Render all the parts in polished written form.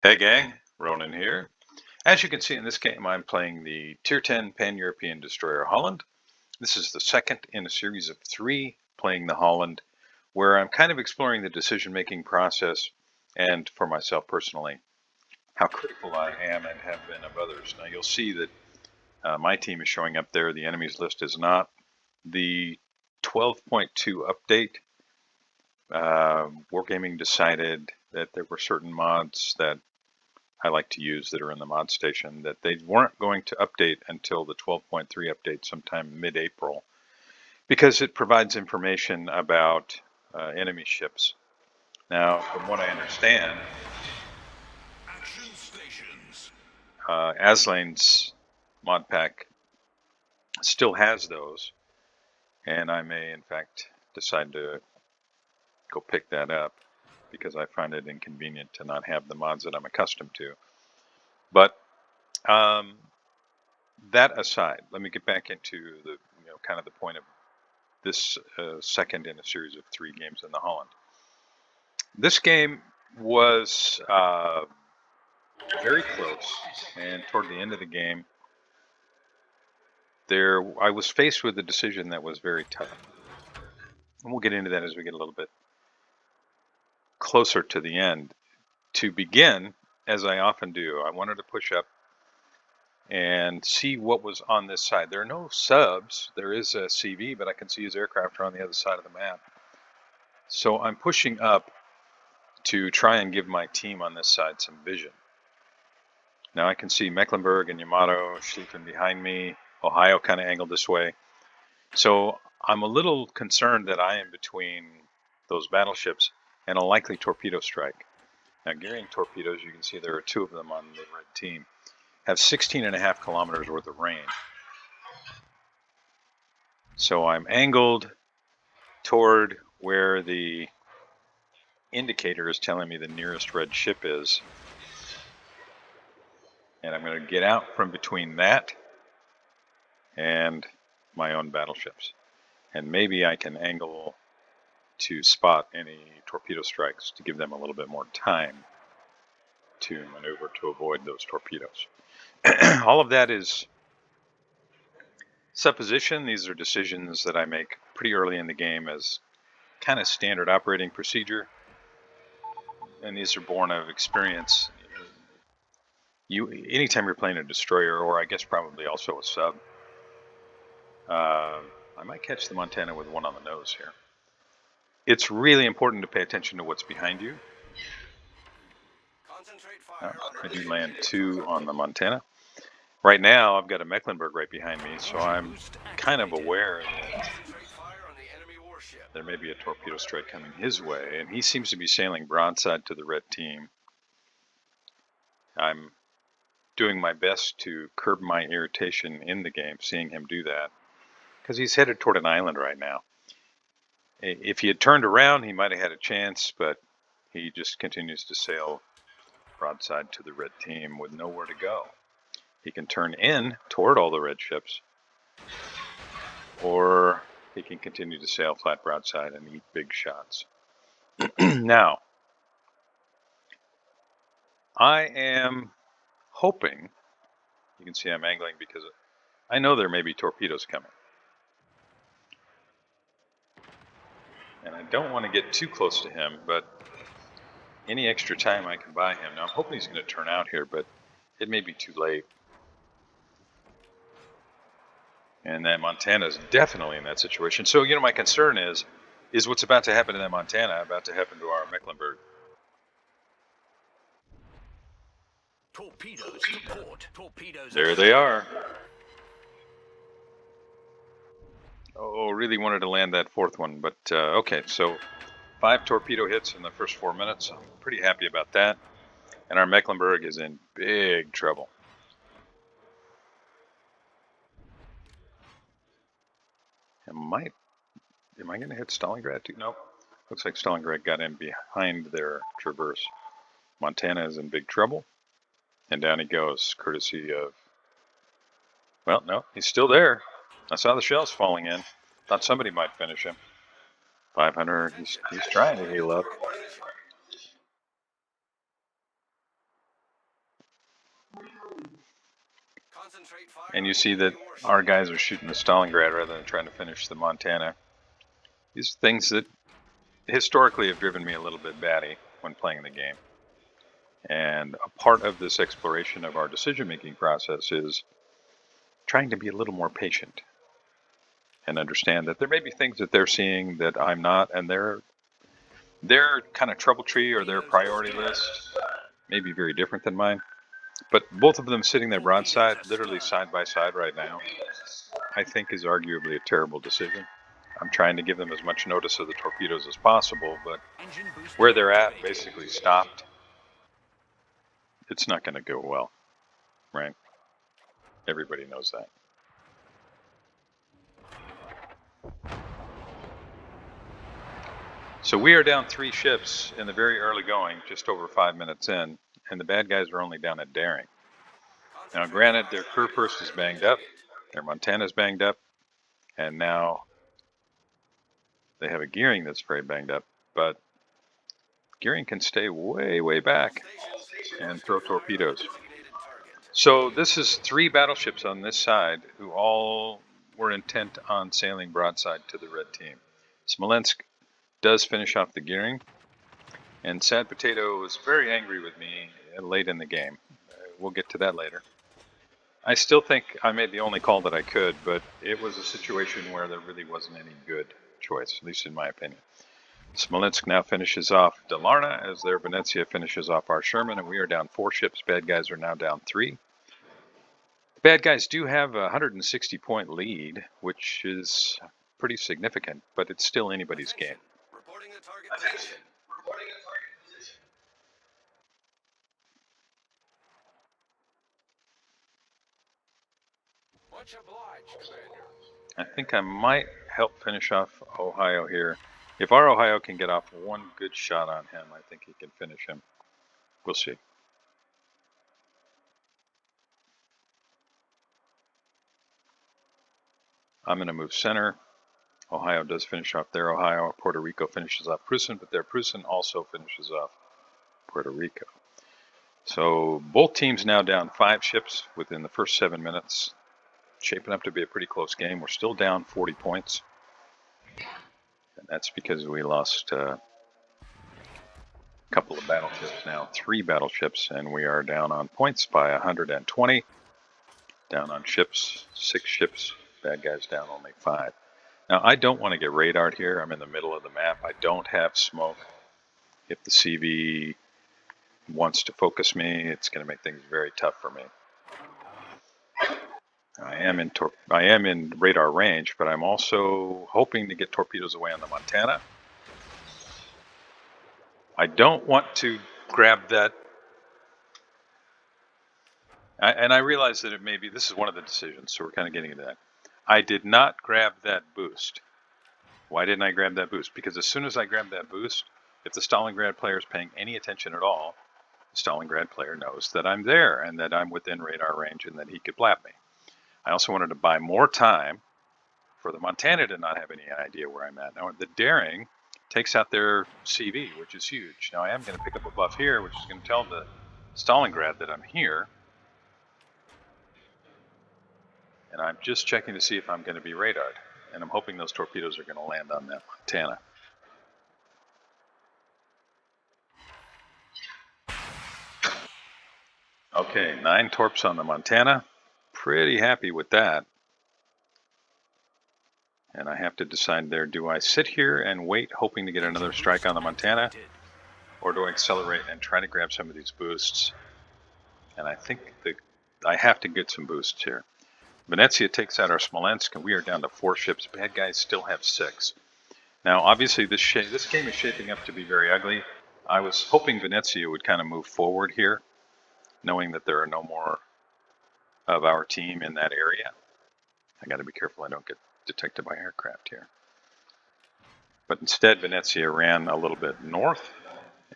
Hey gang, Ronan here. As you can see in this game, I'm playing the Tier 10 Pan-European destroyer Holland. This is the second in a series of three playing the Holland, where I'm kind of exploring the decision-making process and, for myself personally, how critical I am and have been of others. Now you'll see that my team is showing up there, the enemies list is not. The 12.2 update, Wargaming decided that there were certain mods that I like to use that are in the mod station that they weren't going to update until the 12.3 update sometime mid-April because it provides information about enemy ships. Now, from what I understand, Aslane's mod pack still has those, and I may in fact decide to go pick that up because I find it inconvenient to not have the mods that I'm accustomed to. But that aside, let me get back into the kind of the point of this second in a series of three games in the Holland. This game was very close, and toward the end of the game, I was faced with a decision that was very tough. And we'll get into that as we get a little bit closer to the end. To begin, as I often do, I wanted to push up and see what was on this side. There are no subs. There is a CV, but I can see his aircraft are on the other side of the map. So I'm pushing up to try and give my team on this side some vision. Now I can see Mecklenburg and Yamato, Schlieffen behind me, Ohio kind of angled this way. So I'm a little concerned that I am between those battleships and a likely torpedo strike. Now Gearing torpedoes, you can see there are two of them on the red team, have 16.5 kilometers worth of range. So I'm angled toward where the indicator is telling me the nearest red ship is. And I'm going to get out from between that and my own battleships. And maybe I can angle to spot any torpedo strikes to give them a little bit more time to maneuver to avoid those torpedoes. All of that is supposition. These are decisions that I make pretty early in the game as kind of standard operating procedure. And these are born of experience. Anytime you're playing a destroyer, or I guess probably also a sub, I might catch the Montana with one on the nose here. It's really important to pay attention to what's behind you. I do land two on the Montana. Right now, I've got a Mecklenburg right behind me, so I'm kind of aware that there may be a torpedo strike coming his way, and he seems to be sailing broadside to the red team. I'm doing my best to curb my irritation in the game, seeing him do that, because he's headed toward an island right now. If he had turned around, he might have had a chance, but he just continues to sail broadside to the red team with nowhere to go. He can turn in toward all the red ships, or he can continue to sail flat broadside and eat big shots. Now, I am hoping, you can see I'm angling because I know there may be torpedoes coming. And I don't want to get too close to him, but any extra time I can buy him. Now I'm hoping he's going to turn out here, but it may be too late. And that Montana is definitely in that situation. So, my concern is what's about to happen to that Montana about to happen to our Mecklenburg? Torpedoes to port. Torpedoes. There they are. Oh, really wanted to land that fourth one, but okay. So 5 torpedo hits in the first 4 minutes. I'm pretty happy about that. And our Mecklenburg is in big trouble. Am I going to hit Stalingrad too? Nope. Looks like Stalingrad got in behind their traverse. Montana is in big trouble. And down he goes, courtesy of... Well, no, he's still there. I saw the shells falling in. Thought somebody might finish him. 500, he's trying to heal up. and you see that our guys are shooting the Stalingrad rather than trying to finish the Montana. These are things that historically have driven me a little bit batty when playing the game. And a part of this exploration of our decision-making process is trying to be a little more patient and understand that there may be things that they're seeing that I'm not, and their kind of trouble tree or their priority list may be very different than mine. But both of them sitting there broadside, literally side by side right now, I think is arguably a terrible decision. I'm trying to give them as much notice of the torpedoes as possible, but where they're at, basically stopped, it's not going to go well, right? Everybody knows that. So we are down 3 ships in the very early going, just over 5 minutes in, and the bad guys are only down at Daring. Now, granted, their Kurfürst is banged up, their Montana's banged up, and now they have a Gearing that's very banged up, but Gearing can stay way, way back and throw torpedoes. So this is 3 battleships on this side who all were intent on sailing broadside to the red team. Smolensk does finish off the Gearing, and Sad Potato was very angry with me late in the game. We'll get to that later. I still think I made the only call that I could, but it was a situation where there really wasn't any good choice, at least in my opinion. Smolensk now finishes off Dalarna as their Venezia finishes off our Sherman, and we are down 4 ships. Bad guys are now down 3. The bad guys do have a 160-point lead, which is pretty significant, but it's still anybody's game. Reporting a target position. Much obliged, Commander. I think I might help finish off Ohio here. If our Ohio can get off one good shot on him, I think he can finish him. We'll see. I'm going to move center. Ohio does finish off their Ohio. Puerto Rico finishes off Prussian, but their Prussian also finishes off Puerto Rico. So both teams now down 5 ships within the first 7 minutes. Shaping up to be a pretty close game. We're still down 40 points. And that's because we lost a couple of battleships now, 3 battleships, and we are down on points by 120. Down on ships, 6 ships. Bad guys down only 5. Now, I don't want to get radared here. I'm in the middle of the map. I don't have smoke. If the CV wants to focus me, it's going to make things very tough for me. I am in radar range, but I'm also hoping to get torpedoes away on the Montana. I don't want to grab that. And I realize that it may be, this is one of the decisions, so we're kind of getting into that. I did not grab that boost. Why didn't I grab that boost? Because as soon as I grab that boost, if the Stalingrad player is paying any attention at all, the Stalingrad player knows that I'm there and that I'm within radar range and that he could blap me. I also wanted to buy more time for the Montana to not have any idea where I'm at. Now, the Daring takes out their CV, which is huge. Now, I am going to pick up a buff here, which is going to tell the Stalingrad that I'm here. And I'm just checking to see if I'm going to be radared. And I'm hoping those torpedoes are going to land on that Montana. Okay, 9 torps on the Montana. Pretty happy with that. And I have to decide there, do I sit here and wait, hoping to get another strike on the Montana? Or do I accelerate and try to grab some of these boosts? And I think I have to get some boosts here. Venezia takes out our Smolensk, and we are down to 4 ships. Bad guys still have 6. Now, obviously, this game is shaping up to be very ugly. I was hoping Venezia would kind of move forward here, knowing that there are no more of our team in that area. I got to be careful I don't get detected by aircraft here. But instead, Venezia ran a little bit north,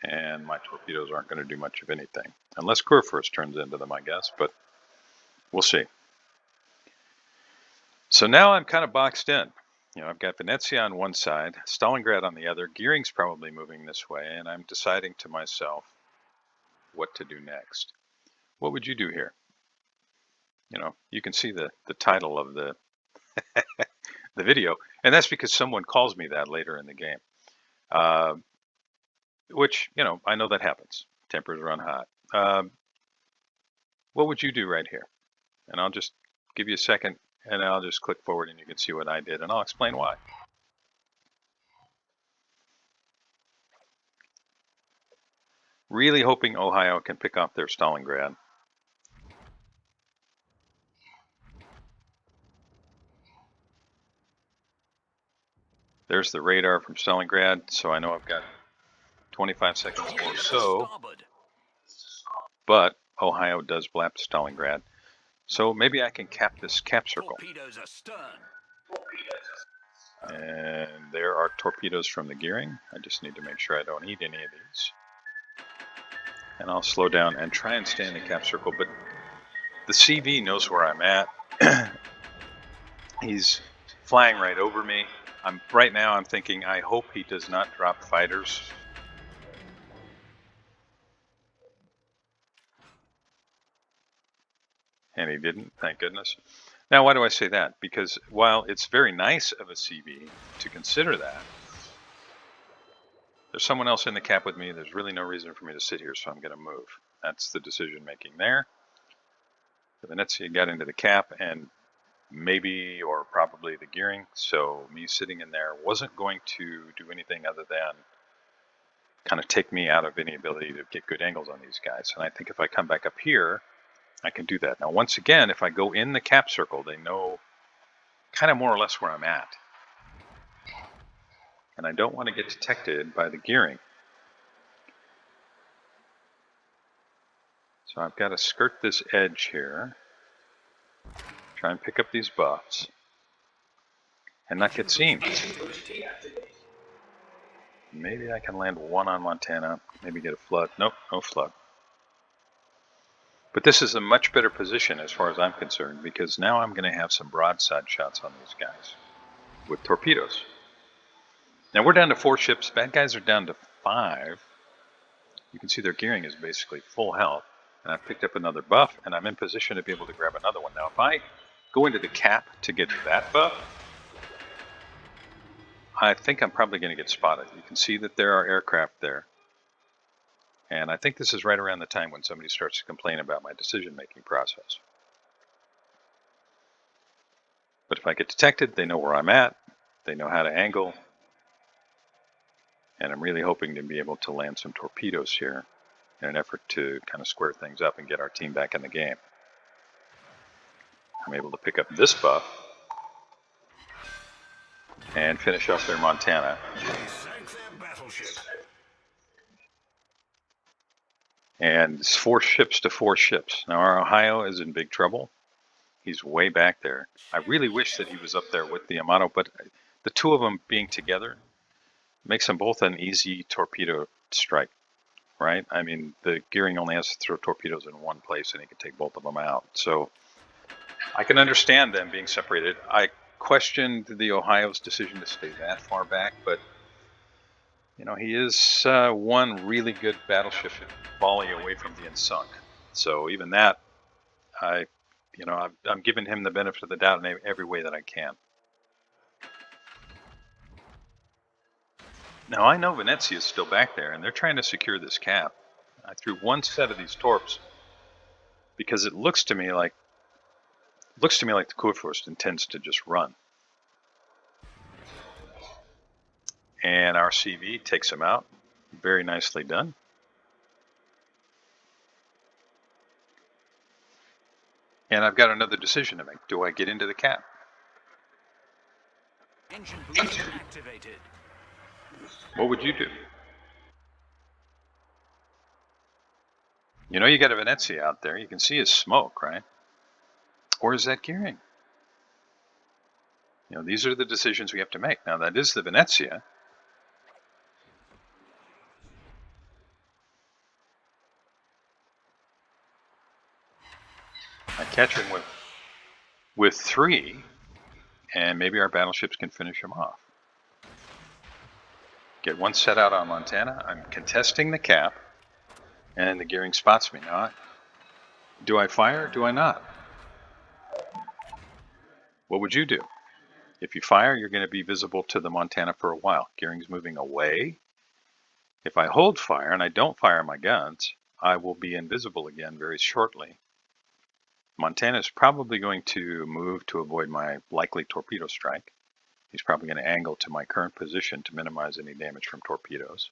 and my torpedoes aren't going to do much of anything. Unless Kurfürst turns into them, I guess, but we'll see. So now I'm kind of boxed in. You know, I've got Venezia on one side, Stalingrad on the other, Gearing's probably moving this way, and I'm deciding to myself what to do next. What would you do here? you can see the title of the the video, and that's because someone calls me that later in the game. Uh, which, I know that happens. Tempers run hot. What would you do right here? And I'll just give you a second, and I'll just click forward, and you can see what I did, and I'll explain why. Really hoping Ohio can pick off their Stalingrad. There's the radar from Stalingrad, so I know I've got 25 seconds or so. But Ohio does blap Stalingrad, so maybe I can cap this cap circle. Torpedoes astern. And there are torpedoes from the gearing. I just need to make sure I don't eat any of these. And I'll slow down and try and stay in the cap circle, but the CV knows where I'm at. He's flying right over me. Right now I'm thinking, I hope he does not drop fighters. And he didn't, thank goodness. Now, why do I say that? Because while it's very nice of a CV to consider that, there's someone else in the cap with me. There's really no reason for me to sit here, so I'm going to move. That's the decision making there. The Venezia got into the cap, and maybe or probably the gearing, so me sitting in there wasn't going to do anything other than kind of take me out of any ability to get good angles on these guys. And I think if I come back up here, I can do that. Now, once again, if I go in the cap circle, they know kind of more or less where I'm at. And I don't want to get detected by the gearing. So I've got to skirt this edge here, try and pick up these buffs, and not get seen. Maybe I can land one on Montana, maybe get a flood. Nope, no flood. But this is a much better position as far as I'm concerned, because now I'm going to have some broadside shots on these guys with torpedoes. Now we're down to 4 ships. Bad guys are down to 5. You can see their gearing is basically full health. And I've picked up another buff, and I'm in position to be able to grab another one. Now if I go into the cap to get that buff, I think I'm probably going to get spotted. You can see that there are aircraft there. And I think this is right around the time when somebody starts to complain about my decision-making process. But if I get detected, they know where I'm at. They know how to angle. And I'm really hoping to be able to land some torpedoes here in an effort to kind of square things up and get our team back in the game. I'm able to pick up this buff and finish off their Montana. And it's 4 ships to 4 ships. Now our Ohio is in big trouble. He's way back there. I really wish that he was up there with the Amato, but the two of them being together makes them both an easy torpedo strike, right? I mean, the gearing only has to throw torpedoes in one place, and he can take both of them out. So I can understand them being separated. I questioned the Ohio's decision to stay that far back, but he is one really good battleship volley away from being sunk. So even that, I'm giving him the benefit of the doubt in every way that I can. Now I know Venezia is still back there, and they're trying to secure this cap. I threw one set of these torps because it looks to me like the Kurfürst intends to just run. And our CV takes him out. Very nicely done. And I've got another decision to make. Do I get into the cap? Engine boost activated. What would you do? You got a Venezia out there. You can see his smoke, right? Or is that gearing? These are the decisions we have to make. Now, that is the Venezia. I catch him with 3, and maybe our battleships can finish him off. Get one set out on Montana. I'm contesting the cap, and the gearing spots me. Now, do I fire or do I not? What would you do? If you fire, you're going to be visible to the Montana for a while. Gearing's moving away. If I hold fire and I don't fire my guns, I will be invisible again very shortly. Montana is probably going to move to avoid my likely torpedo strike. He's probably going to angle to my current position to minimize any damage from torpedoes.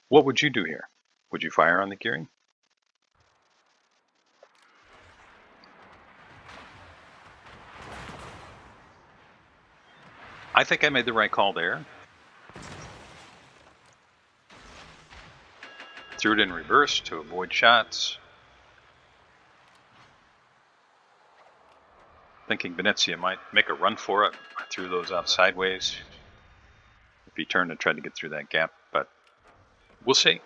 What would you do here? Would you fire on the gearing? I think I made the right call there. Threw it in reverse to avoid shots. Thinking Venezia might make a run for it. I threw those out sideways if he turned and tried to get through that gap, but we'll see.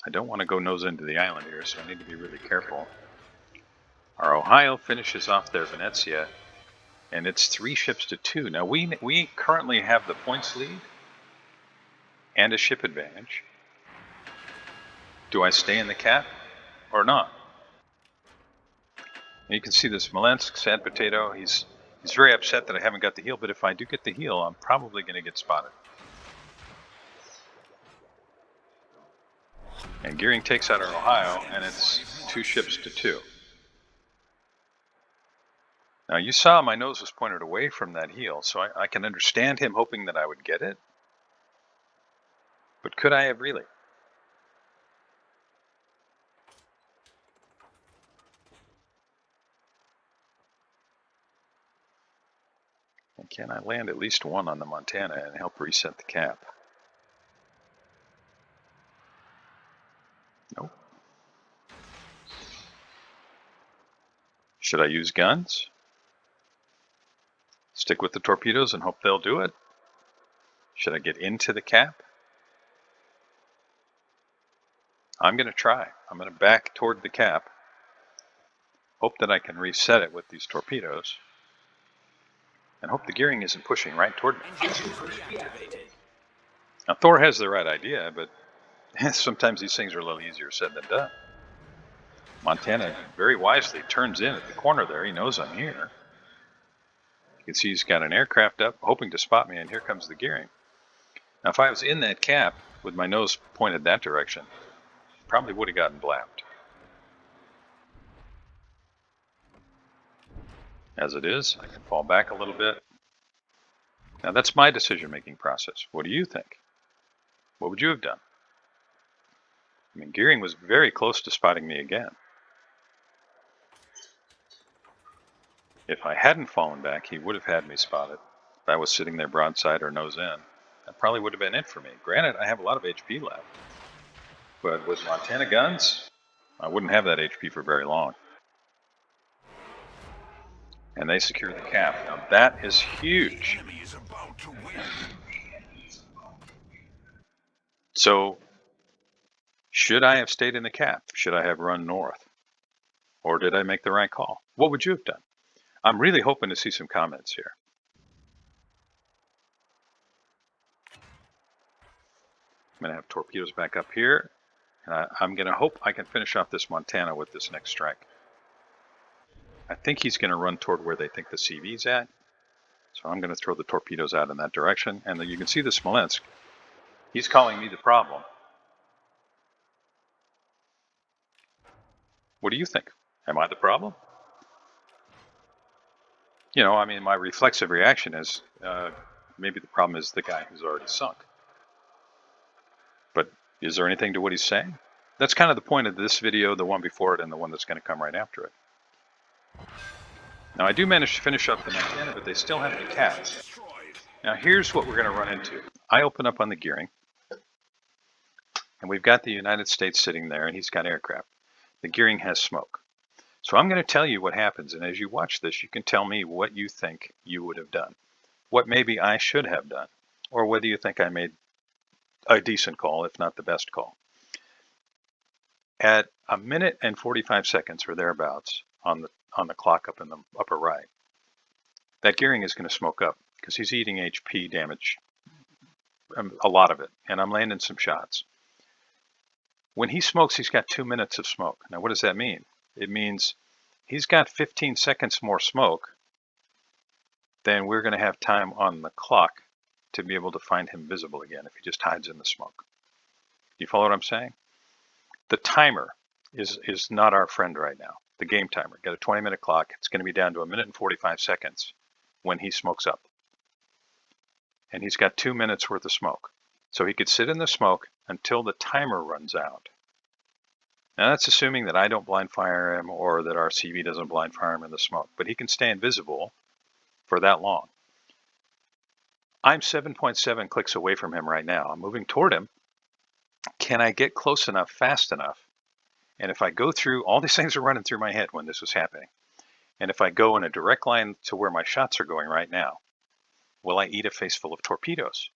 I don't want to go nose into the island here, so I need to be really careful. Our Ohio finishes off their Venezia, and it's 3 ships to 2. Now we currently have the points lead and a ship advantage. Do I stay in the cap or not? And you can see this Smolensk, sad potato. He's very upset that I haven't got the heel, but if I do get the heel, I'm probably going to get spotted. And Gearing takes out our Ohio, and it's 2 ships to 2. Now you saw my nose was pointed away from that heel, so I can understand him hoping that I would get it. But could I have really? And can I land at least one on the Montana and help reset the cap? Nope. Should I use guns? Stick with the torpedoes and hope they'll do it? Should I get into the cap? I'm going to try. I'm going to back toward the cap. Hope that I can reset it with these torpedoes. And hope the gearing isn't pushing right toward me. Now Thor has the right idea, but sometimes these things are a little easier said than done. Montana very wisely turns in at the corner there. He knows I'm here. You can see he's got an aircraft up, hoping to spot me, and here comes the gearing. Now if I was in that cap with my nose pointed that direction, probably would have gotten blapped. As it is, I can fall back a little bit. Now that's my decision-making process. What do you think? What would you have done? I mean, Gearing was very close to spotting me again. If I hadn't fallen back, he would have had me spotted. If I was sitting there broadside or nose in, that probably would have been it for me. Granted, I have a lot of HP left, but with Montana guns, I wouldn't have that HP for very long. And they secure the cap. Now that is huge. So, should I have stayed in the cap? Should I have run north? Or did I make the right call? What would you have done? I'm really hoping to see some comments here. I'm going to have torpedoes back up here. And I'm going to hope I can finish off this Montana with this next strike. I think he's going to run toward where they think the CV's at. So I'm going to throw the torpedoes out in that direction. And you can see the Smolensk. He's calling me the problem. What do you think? Am I the problem? You know, I mean, my reflexive reaction is maybe the problem is the guy who's already sunk. But is there anything to what he's saying? That's kind of the point of this video, the one before it, and the one that's going to come right after it. Now, I do manage to finish up the Montana, but they still have the caps. Now, here's what we're going to run into. I open up on the gearing, and we've got the United States sitting there, and he's got aircraft. The gearing has smoke. So I'm going to tell you what happens, and as you watch this, you can tell me what you think you would have done, what maybe I should have done, or whether you think I made a decent call, if not the best call. At 1 minute and 45 seconds or thereabouts on the clock up in the upper right, that gearing is going to smoke up because he's eating HP damage, a lot of it, and I'm landing some shots. When he smokes, he's got 2 minutes of smoke. Now, what does that mean? It means He's got 15 seconds more smoke, then we're going to have time on the clock to be able to find him visible again if he just hides in the smoke. You follow what I'm saying? The timer is not our friend right now. The game timer, got a 20-minute clock. It's going to be down to 1 minute and 45 seconds when he smokes up. And he's got 2 minutes worth of smoke. So he could sit in the smoke until the timer runs out. Now that's assuming that I don't blind fire him or that our CV doesn't blind fire him in the smoke, but he can stay invisible for that long. I'm 7.7 clicks away from him right now. I'm moving toward him. Can I get close enough, fast enough? And if I go through, all these things are running through my head when this was happening. And if I go in a direct line to where my shots are going right now, will I eat a face full of torpedoes?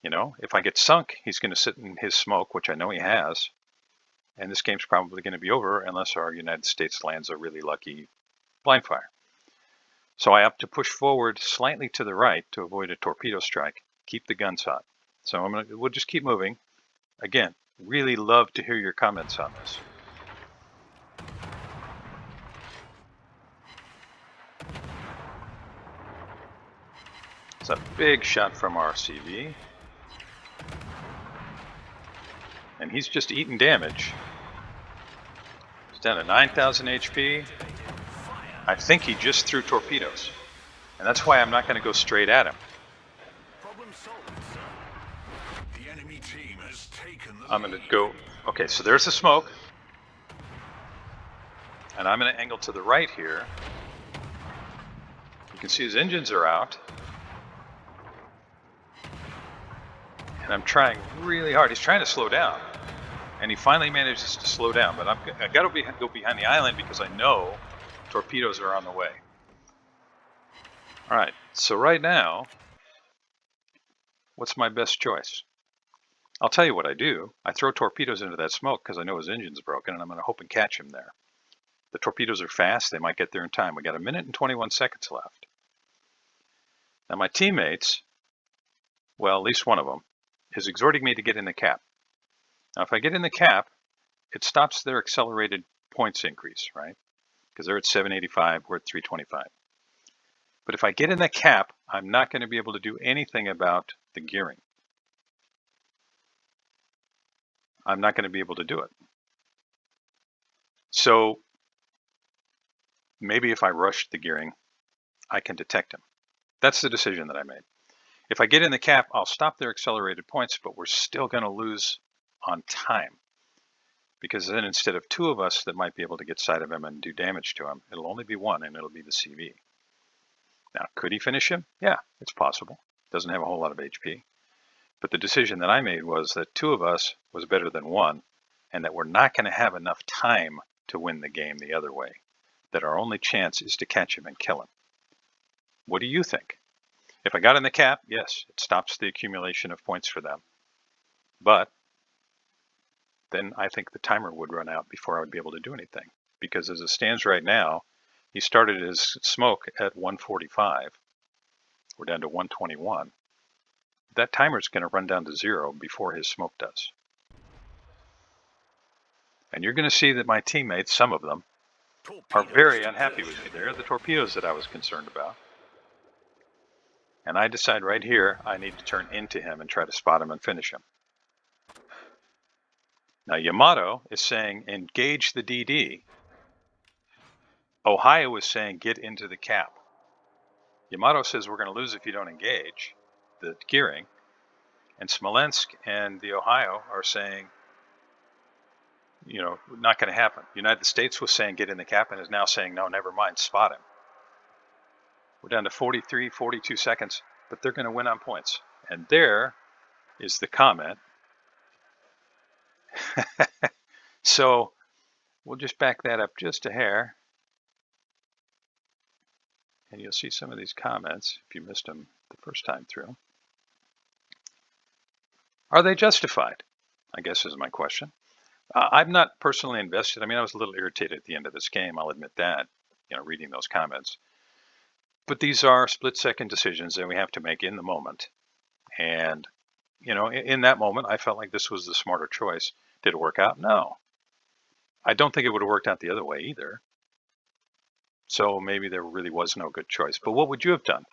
You know, if I get sunk, he's going to sit in his smoke, which I know he has. And this game's probably going to be over unless our United States lands a really lucky blind fire. So I opt to push forward slightly to the right to avoid a torpedo strike, keep the guns hot. So we'll just keep moving. Again, really love to hear your comments on this. It's a big shot from our CV. And he's just eating damage. He's down to 9,000 HP. I think he just threw torpedoes. And that's why I'm not going to go straight at him. Problem solved, sir. The enemy team has taken the I'm going to go, okay, so there's the smoke. And I'm going to angle to the right here. You can see his engines are out. And I'm trying really hard. He's trying to slow down. And he finally manages to slow down. But I got to go behind the island because I know torpedoes are on the way. All right, so right now, what's my best choice? I'll tell you what I do. I throw torpedoes into that smoke because I know his engine's broken, and I'm going to hope and catch him there. The torpedoes are fast. They might get there in time. We got 1 minute and 21 seconds left. Now my teammates, well, at least one of them, is exhorting me to get in the cap. Now if I get in the cap, it stops their accelerated points increase, right? Because they're at 785, we're at 325. But if I get in the cap, I'm not going to be able to do anything about the gearing. I'm not going to be able to do it. So maybe if I rush the gearing, I can detect him. That's the decision that I made. If I get in the cap, I'll stop their accelerated points, but we're still going to lose on time. Because then instead of 2 of us that might be able to get sight of him and do damage to him, it'll only be 1, and it'll be the CV. Now, could he finish him? Yeah, it's possible. Doesn't have a whole lot of HP. But the decision that I made was that 2 of us was better than 1, and that we're not going to have enough time to win the game the other way. That our only chance is to catch him and kill him. What do you think? If I got in the cap, yes, it stops the accumulation of points for them. But then I think the timer would run out before I would be able to do anything. Because as it stands right now, he started his smoke at 145. We're down to 121. That timer's going to run down to 0 before his smoke does. And you're going to see that my teammates, some of them, are very unhappy with me. They're the torpedoes that I was concerned about. And I decide right here, I need to turn into him and try to spot him and finish him. Now Yamato is saying, engage the DD. Ohio is saying, get into the cap. Yamato says we're going to lose if you don't engage the gearing. And Smolensk and the Ohio are saying, you know, not going to happen. United States was saying get in the cap and is now saying, no, never mind, spot him. We're down to 43, 42 seconds, but they're going to win on points. And there is the comment. So we'll just back that up just a hair. And you'll see some of these comments if you missed them the first time through. Are they justified? I guess is my question. I'm not personally invested. I mean, I was a little irritated at the end of this game. I'll admit that, you know, reading those comments. But these are split-second decisions that we have to make in the moment. And, you know, in that moment, I felt like this was the smarter choice. Did it work out? No. I don't think it would have worked out the other way either. So maybe there really was no good choice. But what would you have done?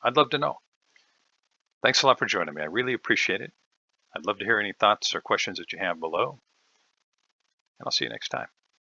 I'd love to know. Thanks a lot for joining me. I really appreciate it. I'd love to hear any thoughts or questions that you have below. And I'll see you next time.